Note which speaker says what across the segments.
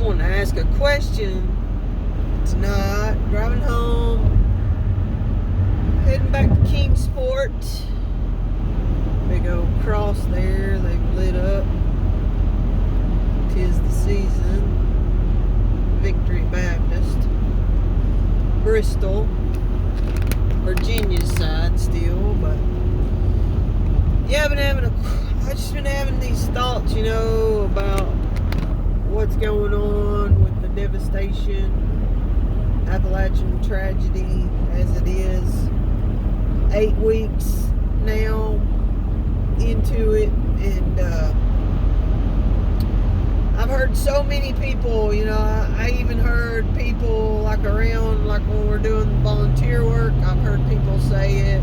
Speaker 1: wanted to ask a question tonight. Driving home, heading back to Kingsport. Big old cross there, they've lit up. 'Tis the season. Victory Baptist. Bristol. Virginia's side still, but yeah, I've just been having these thoughts, about what's going on with the devastation, Appalachian tragedy as it is. 8 weeks now into it, and I've heard so many people, I even heard people like when we're doing volunteer work, I've heard people say it.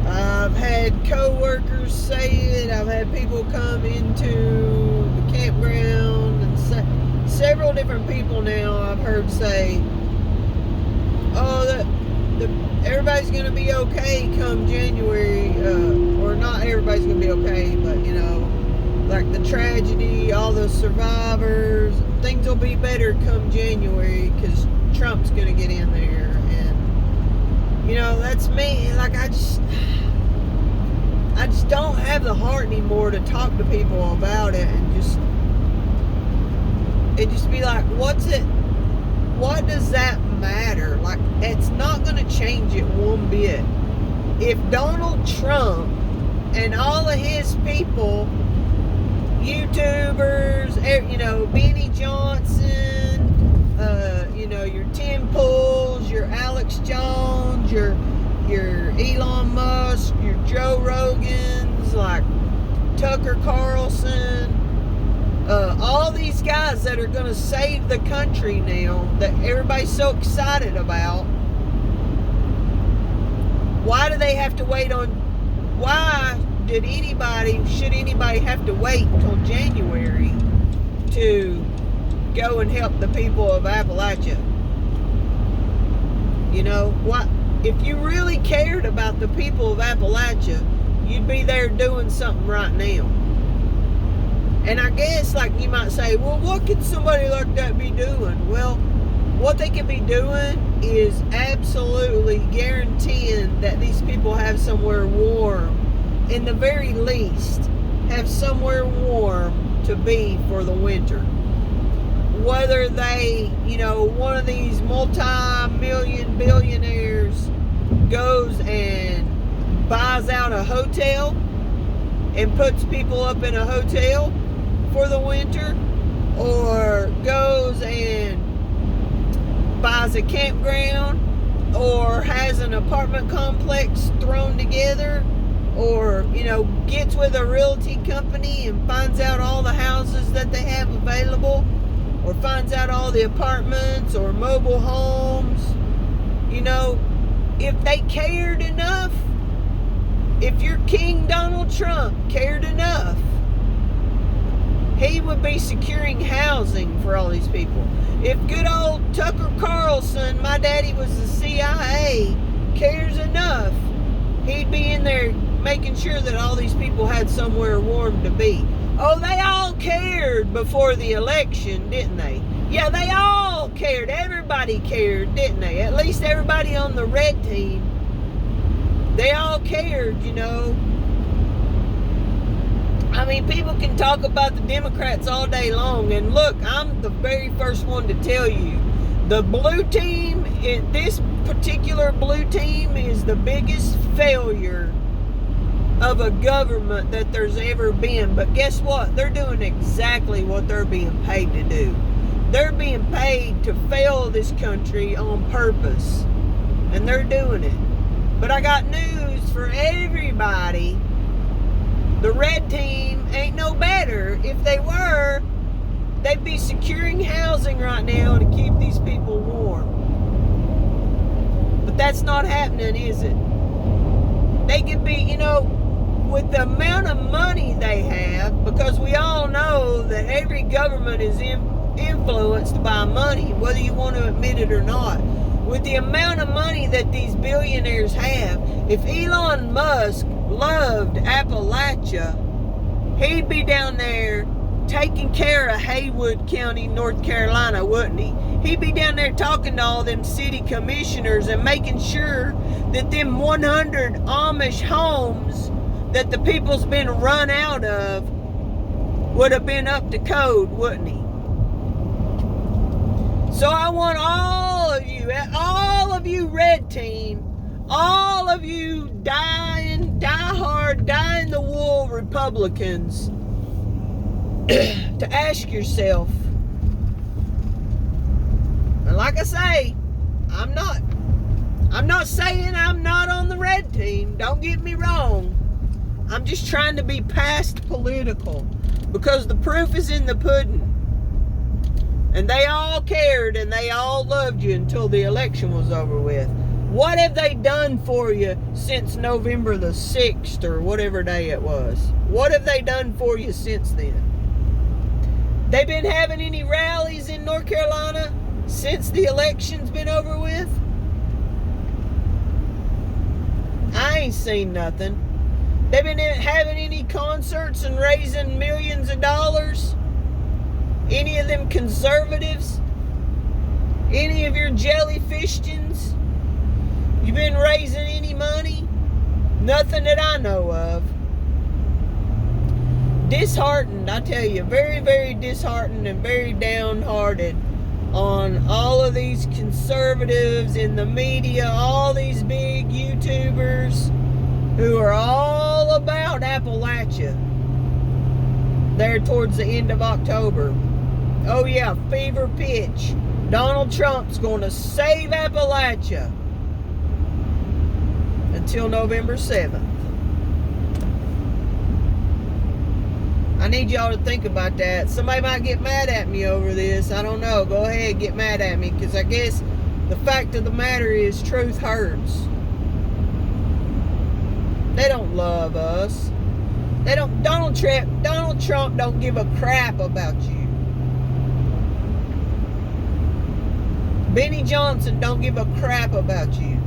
Speaker 1: I've had co-workers say it. I've had people come into the campground, and several different people now I've heard say, everybody's going to be okay come January, or not everybody's going to be okay, but like the tragedy, all the survivors, things will be better come January because Trump's going to get in there. And that's me. Like I just don't have the heart anymore to talk to people about it, and just be like, what does that matter? Like, it's not going to change it one bit. If Donald Trump and all of his people, YouTubers, Benny Johnson, your Tim Pools, your Alex Jones, your Elon Musk, your Joe Rogans, like Tucker Carlson, all these guys that are going to save the country now that everybody's so excited about, why do they have to wait on, should anybody have to wait until January to go and help the people of Appalachia? If you really cared about the people of Appalachia, you'd be there doing something right now. And I guess, like, you might say, well, what could somebody like that be doing? Well, what they could be doing is absolutely guaranteeing that these people have somewhere warm. In the very least, have somewhere warm to be for the winter. Whether they, one of these multi-million billionaires goes and buys out a hotel and puts people up in a hotel for the winter, or goes and buys a campground, or has an apartment complex thrown together, or gets with a realty company and finds out all the houses that they have available, or finds out all the apartments or mobile homes. If they cared enough, if your King Donald Trump cared enough, he would be securing housing for all these people. If good old Tucker Carlson, my daddy was the CIA, cares enough, he'd be in there making sure that all these people had somewhere warm to be. Oh, they all cared before the election, didn't they? Yeah, they all cared. Everybody cared, didn't they? At least everybody on the red team. They all cared, I mean, people can talk about the Democrats all day long. And look, I'm the very first one to tell you, the blue team, this particular blue team is the biggest failure of a government that there's ever been. But guess what? They're doing exactly what they're being paid to do. They're being paid to fail this country on purpose. And they're doing it. But I got news for everybody. The red team ain't no better. If they were, they'd be securing housing right now to keep these people warm. But that's not happening, is it? They could be, with the amount of money they have, because we all know that every government is influenced by money, whether you want to admit it or not. With the amount of money that these billionaires have, if Elon Musk loved Appalachia, he'd be down there taking care of Haywood County, North Carolina, wouldn't he? He'd be down there talking to all them city commissioners and making sure that them 100 Amish homes that the people's been run out of would have been up to code, wouldn't he? So I want all of you red team, all of you die-hard, die-in-the-wool Republicans to ask yourself, and like I say, I'm not saying I'm not on the red team, don't get me wrong. I'm just trying to be past political, because the proof is in the pudding. And they all cared and they all loved you until the election was over with. What have they done for you since November the 6th or whatever day it was? What have they done for you since then? They been having any rallies in North Carolina since the election's been over with? I ain't seen nothing. They been having any concerts and raising millions of dollars? Any of them conservatives? Any of your jellyfishins? You been raising any money? Nothing that I know of. Disheartened, I tell you, very, very disheartened and very downhearted on all of these conservatives in the media, all these big YouTubers who are all about Appalachia there towards the end of October. Oh yeah, fever pitch. Donald Trump's going to save Appalachia until November 7th. I need y'all to think about that. Somebody might get mad at me over this. I don't know. Go ahead, get mad at me, because I guess the fact of the matter is truth hurts. They don't love us. They don't. Donald Trump don't give a crap about you. Benny Johnson don't give a crap about you.